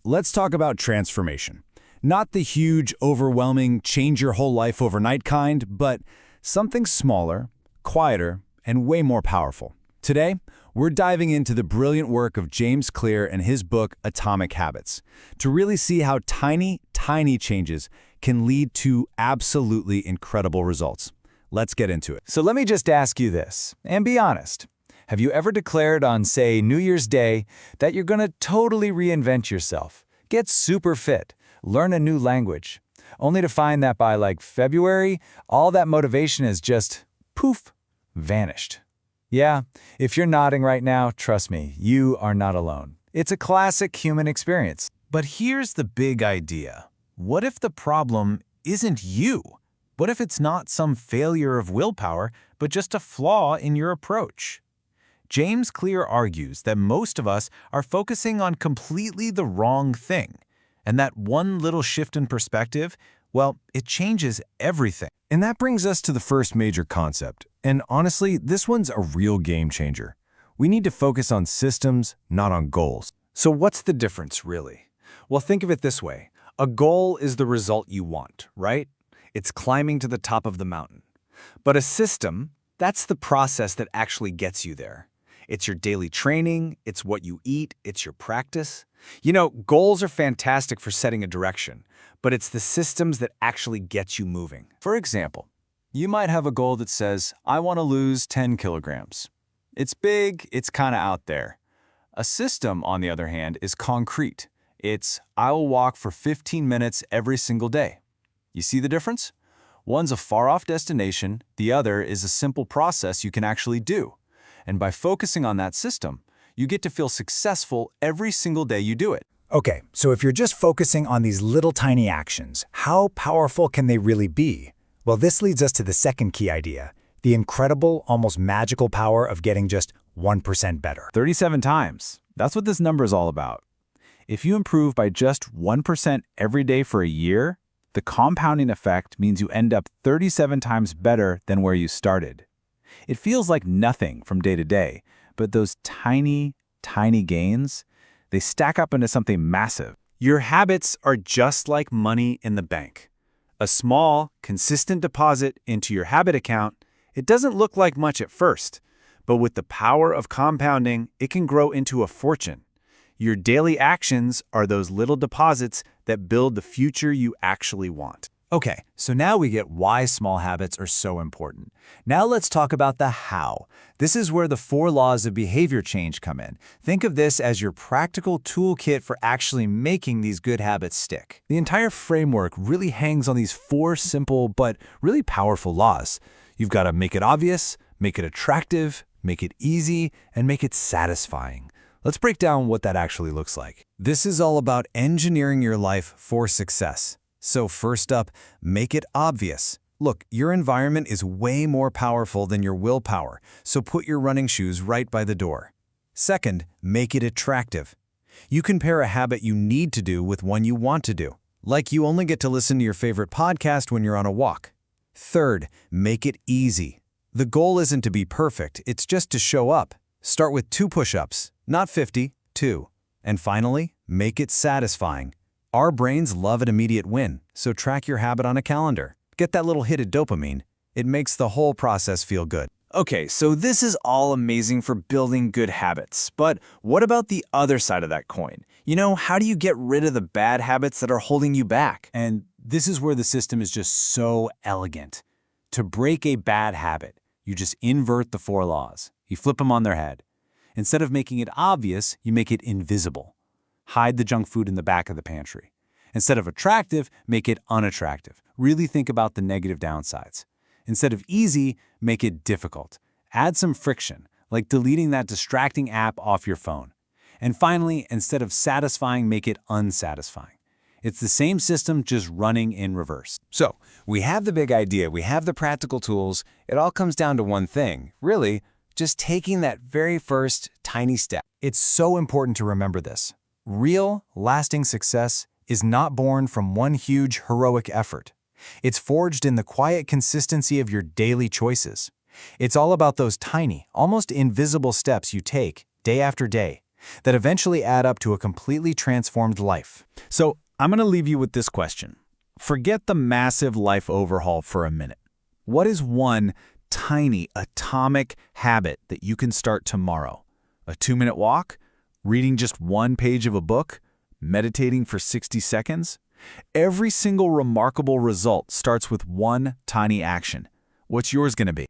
let's talk about transformation. Not the huge, overwhelming, change your whole life overnight kind, but something smaller, quieter, and way more powerful. Today, we're diving into the brilliant work of James Clear and his book, Atomic Habits, to really see how tiny, tiny changes can lead to absolutely incredible results. Let's get into it. So let me just ask you this, and be honest. Have you ever declared on, say, New Year's Day, that you're going to totally reinvent yourself, get super fit, learn a new language, only to find that by, like, February, all that motivation has just, poof, vanished? Yeah, if you're nodding right now, trust me, you are not alone. It's a classic human experience. But here's the big idea. What if the problem isn't you? What if it's not some failure of willpower, but just a flaw in your approach? James Clear argues that most of us are focusing on completely the wrong thing, and that one little shift in perspective, well, it changes everything. And that brings us to the first major concept. And honestly, this one's a real game changer. We need to focus on systems, not on goals. So what's the difference, really? Well, think of it this way. A goal is the result you want, right? It's climbing to the top of the mountain. But a system, that's the process that actually gets you there. It's your daily training, it's what you eat, it's your practice. You know, goals are fantastic for setting a direction, but it's the systems that actually get you moving. For example, you might have a goal that says, I want to lose 10 kilograms. It's big, it's kind of out there. A system, on the other hand, is concrete. It's, I will walk for 15 minutes every single day. You see the difference? One's a far-off destination, the other is a simple process you can actually do. And by focusing on that system, you get to feel successful every single day you do it. Okay, so if you're just focusing on these little tiny actions, how powerful can they really be? Well, this leads us to the second key idea, the incredible, almost magical power of getting just 1% better. 37 times. That's what this number is all about. If you improve by just 1% every day for a year, the compounding effect means you end up 37 times better than where you started. It feels like nothing from day to day, but those tiny, tiny gains, they stack up into something massive. Your habits are just like money in the bank. A small, consistent deposit into your habit account, it doesn't look like much at first, but with the power of compounding, it can grow into a fortune. Your daily actions are those little deposits that build the future you actually want. Okay, so now we get why small habits are so important. Now let's talk about the how. This is where the 4 laws of behavior change come in. Think of this as your practical toolkit for actually making these good habits stick. The entire framework really hangs on these 4 simple but really powerful laws. You've got to make it obvious, make it attractive, make it easy, and make it satisfying. Let's break down what that actually looks like. This is all about engineering your life for success. So first up, make it obvious. Look, your environment is way more powerful than your willpower, so put your running shoes right by the door. Second, make it attractive. You can pair a habit you need to do with one you want to do, like you only get to listen to your favorite podcast when you're on a walk. Third, make it easy. The goal isn't to be perfect, it's just to show up. Start with 2 push-ups, not 50, 2. And finally, make it satisfying. Our brains love an immediate win, so track your habit on a calendar. Get that little hit of dopamine. It makes the whole process feel good. Okay, so this is all amazing for building good habits, but what about the other side of that coin? You know, how do you get rid of the bad habits that are holding you back? And this is where the system is just so elegant. To break a bad habit, you just invert the 4 laws. You flip them on their head. Instead of making it obvious, you make it invisible. Hide the junk food in the back of the pantry. Instead of attractive, make it unattractive. Really think about the negative downsides. Instead of easy, make it difficult. Add some friction, like deleting that distracting app off your phone. And finally, instead of satisfying, make it unsatisfying. It's the same system, just running in reverse. So, we have the big idea, we have the practical tools. It all comes down to one thing, really, just taking that very first tiny step. It's so important to remember this. Real, lasting success is not born from one huge, heroic effort. It's forged in the quiet consistency of your daily choices. It's all about those tiny, almost invisible steps you take, day after day, that eventually add up to a completely transformed life. So I'm going to leave you with this question. Forget the massive life overhaul for a minute. What is one tiny atomic habit that you can start tomorrow? A 2-minute walk? Reading just one page of a book? Meditating for 60 seconds? Every single remarkable result starts with one tiny action. What's yours going to be?